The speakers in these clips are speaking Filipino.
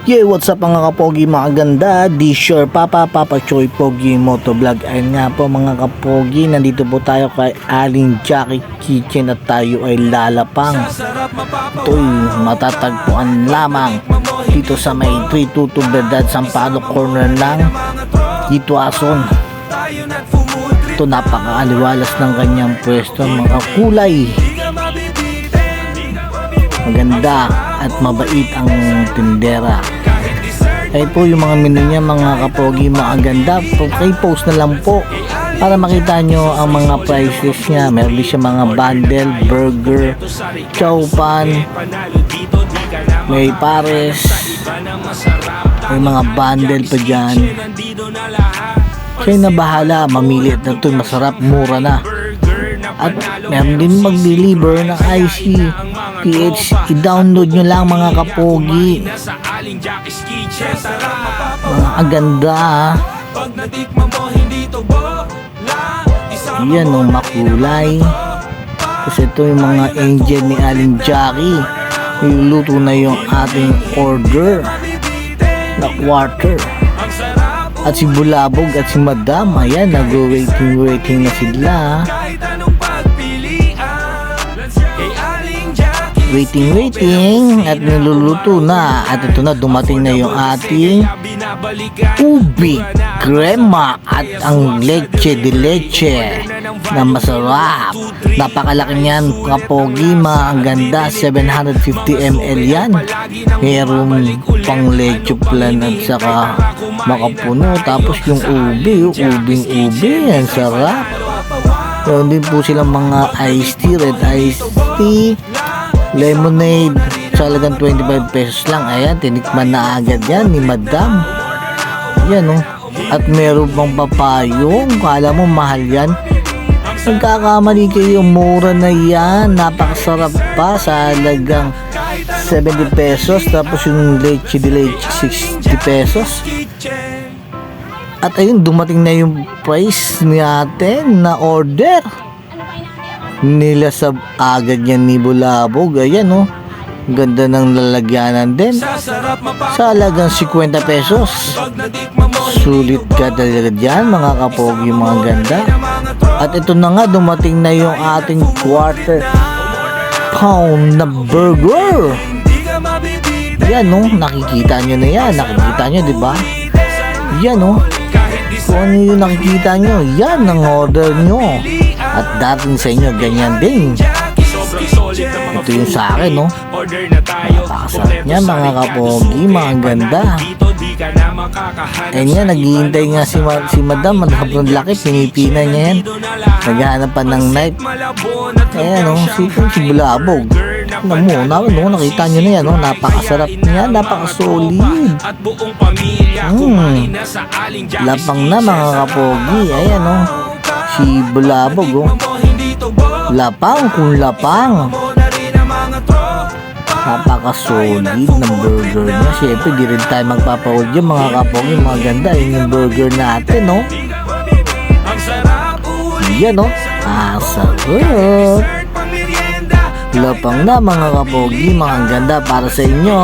Yeah, what's up mga kapogi, mga ganda? D-Sure Papa Choy Pogi Motovlog. Ayun nga po mga kapogi, nandito po tayo kay Aling Jackie Kitchen at tayo ay lalapang. Ito'y matatagpuan lamang dito sa may 322 Verdad Sampalo corner ng Ituason. Ito napakaaliwalas ng kanyang pwesto, mga kulay maganda at mabait ang tindera. Ay po yung mga menu niya mga kapogi, mga ganda. Okay, post na lang po para makita nyo ang mga prices niya. Meron din siya mga bundle, burger, chow pan, may pares, may mga bundle pa dyan. Kayo na bahala mamili at ito masarap, mura na. At meron din mag-deliver ng IC PH. I-download nyo lang mga kapogi. Mga ganda. Yan o, makulay. Kasi ito yung mga angel ni Aling Jackie. Niluluto na yung ating order na quarter. At si Bulabog at si Madam, ayan, nag-waiting na sila. Waiting at niluluto na. At ito na, dumating na yung ating ubi crema at ang leche de leche na masarap. Napakalaki niyan kapogi, ang ganda. 750 ml yan. Meron pang leche plan at saka makapuno. Tapos yung ubing ubi, ang sarap. Meron din po silang mga iced tea, red iced tea, lemonade, talagang 25 pesos lang. Ayan, tinikman na agad yan ni Madam. Yan o. At meron pang papayong. Kala mo mahal yan. Nagkakamali kayo, mura na yan. Napakasarap pa sa halagang 70 pesos. Tapos yung leche de leche 60 pesos. At ayun, dumating na yung price natin na order. Nilasab agad yan ni Bulabog. Ayan o, ganda ng lalagyanan din. Sa halagang 50 pesos. Sulit ka talaga dyan mga kapogi, mga ganda. At ito na nga, dumating na yung ating quarter pound na burger. Yan o, nakikita nyo na yan. Nakikita nyo, diba? Yan o, kung ano yung nakikita nyo, yan ang order nyo. At dating sa inyo, ganyan din. Ito yung sa akin, no? Napakasarap niya, mga kapogi, mga ganda. Ayan yan, naghihintay nga si Madam. Sobrang laki, pinipina niya yan. Naghahanap pa ng knife. Ayan, no? Si Bulabog. Nakita nyo na yan, no? Napakasarap niya, napakasolid. Lapang na, mga kapogi. Ayan, no? Si Bulabog, oh. Lapang kung lapang. Napaka-solid ng burger niya. Siyempre, di rin tayo magpapaod yung mga kapogi, mga ganda. Yun yung burger natin, no? Yan, no? Sarap. Lapang na, mga kapogi, mga ganda para sa inyo.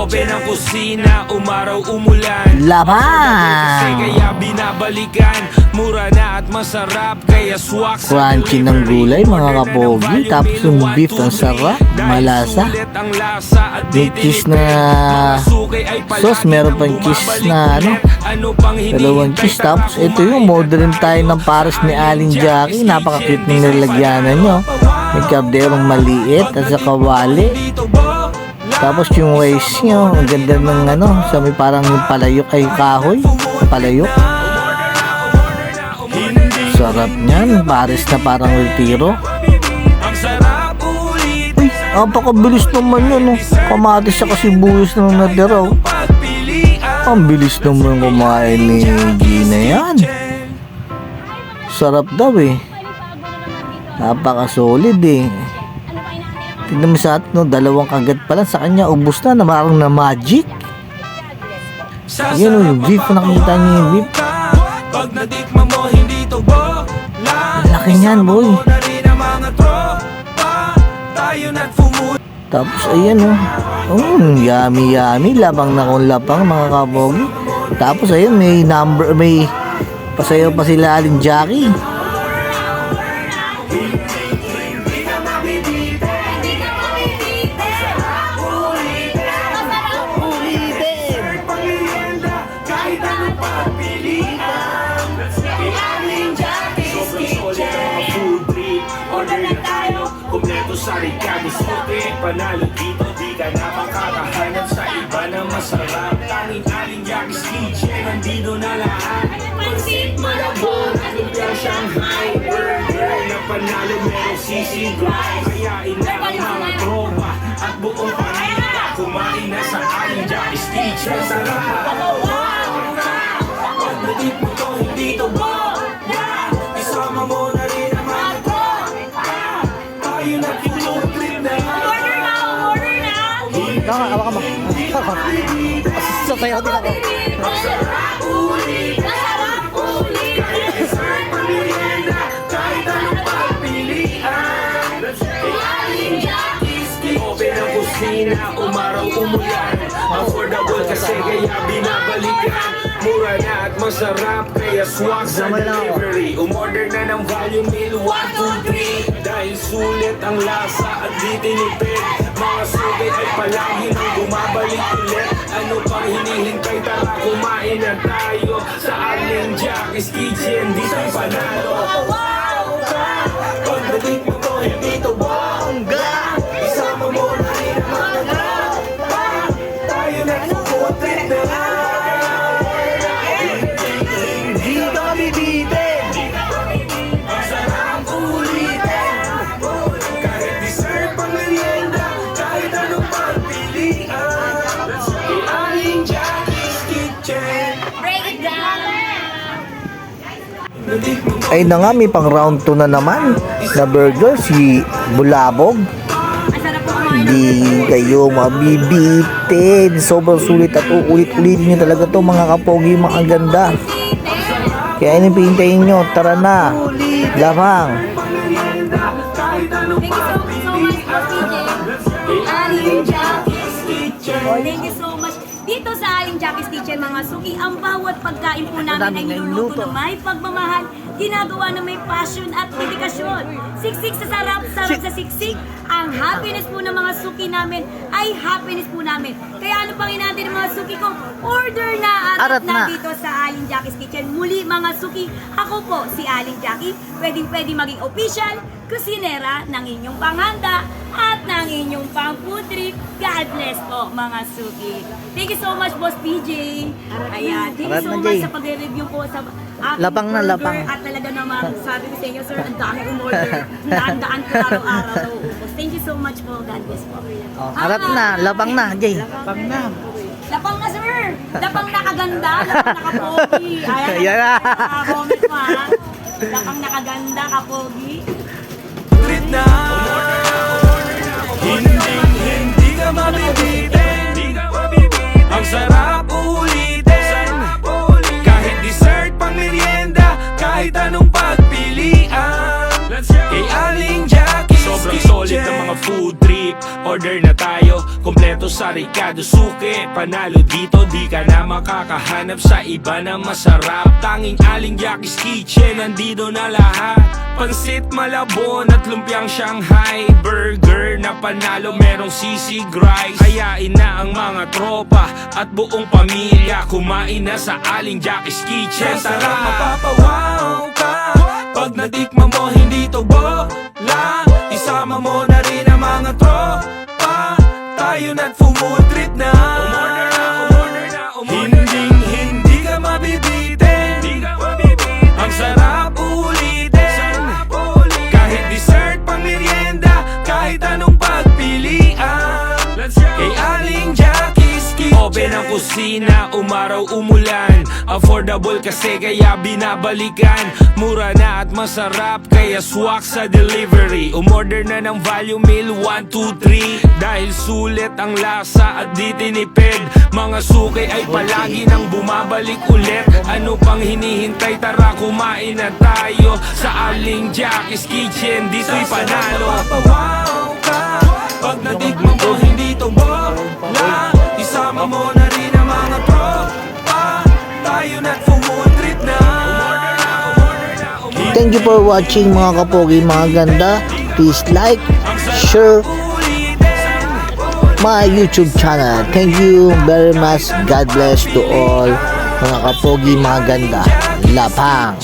Open ang kusina, umaraw umulan. Lapang! Kaya binabalikan, mura na at masarap. Kaya swak crunchy ng gulay, mga kapogi. Tapos yung beef, ang sarap, malasa. May cheese na sauce, meron pang cheese na dalawang cheese. Tapos ito yung modern tayo ng pares ni Aling Jackie. Napaka-cute ng nilagyanan nyo. May karderong maliit at sa kawali. Tapos yung rice nyo, ang ganda ng sa may parang yung palayok ay kahoy. Palayok. Sarap niyan. Pares na parang retiro. Uy, napakabilis naman yun. No? Kamatis sa kasibuyas ng natira. Ang bilis naman kumain ni Gina yan. Sarap daw eh. Napaka-solid eh. Tignan mo sa atin, no? Dalawang kagat pala sa kanya. Ubus na, parang na magic. Yan o, yung beef. Nakikita niyo yung beef. Laki niyan, boy. Tapos ayan yummy yummy, labang na kung lapang mga kapogi. Tapos ayan, may pasayaw pa sila Aling Jackie. Kumpleto sa Ricardo Sote, panalo dito, di ka na makakahanap sa iba na masarap. Tanging Aling Jackie's Kitchen, nandito na lahat. Pansit, malabon, lumpiang Shanghai, burger na panalo, merong sisig rice. Kayain na ang mga tropa at buong pamilya, kumain na sa Aling Jackie's Kitchen. Sarap! Pagdating mo to, hindi to bomba. Isama mo na rin ang mga tayo na kinutrip na. Order na! Hawa ka ba? Sasayaw din ako. Masarap ulit. Kahit isang pamilya, kahit anong pagpilian. Aling Jackie's Kitchen. Open ang kusina, umaraw umulan. Affordable kasi kaya binabalikan. Mura na at masarap, kaya swak sa delivery. Umorder na ng volume meal 1, 2, 3. Dahil sulit ang lasa at di tinipid. Mga sugay ay palagi nang bumabalik ulit. Ano pang hinihintay, tara kumain na tayo sa Aling Jackie's Kitchen, dito'y panalo. Pagdating mo to, hindi to bongga. Isama mo na rin ang mga tropa. Tayo na kukutrip na. Hindi ka mabibitin. Ang sarap ulitin. Kahit dessert pang merienda, kahit anong pagpilian. Kay Aling Jackie's Kitchen. Break it down! Ay na nga, may pang round 2 na naman na burger si Bulabog. Masarap po kumain. Hindi kayo mabibitin. Sobrang sulit at uulit-ulitin nyo talaga to mga kapogi, mga ganda. Kaya hintayin nyo, tara na. Lamang. Thank you so much po, PJ. Aling Jackie's Kitchen. Thank you so much. Dito sa Aling Jackie's Kitchen, mga suki, ang bawat pagkain po namin ay niluluto na may pagmamahal, ginagawa na may passion at dedikasyon. Siksik sa sarap, sarap sa siksik. Ang happiness po ng mga suki namin ay happiness po namin. Kaya ano pang inatin ng mga suki ko? Order na Arat na. dito sa Aling Jackie's Kitchen. Muli mga suki, ako po si Aling Jackie. Pwedeng maging official kusinera ng inyong panghanda at ng inyong pang-food trip. God bless po mga suki. Thank you so much, Boss PJ. Ayan, thank you Arat so na, much Jay. sa pag-review po sa aking Lapang na, burger. lapang. At talaga naman, sabi ko sa inyo, sir, ang dami umorder. Daan-daan po araw-araw na uubos. Thank you so much po. God bless po. Arat na, labang na, Jay. Lapang na. Lapang na, sir. Lapang nakaganda. Lapang nakapogi. Ayan, Yan na. comment mo, ha. Lapang nakaganda, kapogi. Trip na. Hindi ka mabibitin. Ang sarap ulitin. Kahit dessert pang merienda, kahit anong pagpilian. Kay Aling Jackie's Sobrang solid ng mga food trip. Order na tayo, kompleto sa Ricardo Suke. Panalo dito, di ka na makakahanap sa iba na masarap. Tanging Aling Jackie's Kitchen, nandito na lahat. Pansit, malabon at lumpiang Shanghai, burger na panalo, merong sisig rice. Kayain na ang mga tropa at buong pamilya, kumain na sa Aling Jackie's Kitchen. Tara, mapapawaw ka pag natikman mo, hindi to bola. Isama mo na rin ang mga tropa. Tayo na't food trip na. Hindi ka mabibitin. Ang sarap ulitin. Kahit dessert pang merienda, kahit anong pagpilian. Kay Aling Jackie's Kitchen. Open ang kusina, umaraw umulan. Affordable kasi kaya binabalikan. Mura na at masarap, kaya swak sa delivery. Umorder na ng volume meal 1, 2, 3. Dahil sulit ang lasa at di tinipid. Mga suki ay palagi nang bumabalik ulit. Ano pang hinihintay, tara kumain na tayo sa Aling Jackie's Kitchen, dito'y panalo. Mapapawaw ka Pag natikman mo hindi to bola, isama mo na rin ang mga tropa. Tayo na't full trip na. Thank you for watching mga kapogi, mga ganda. Please like, share my YouTube channel. Thank you very much. God bless to all mga kapogi, mga ganda. Lapang.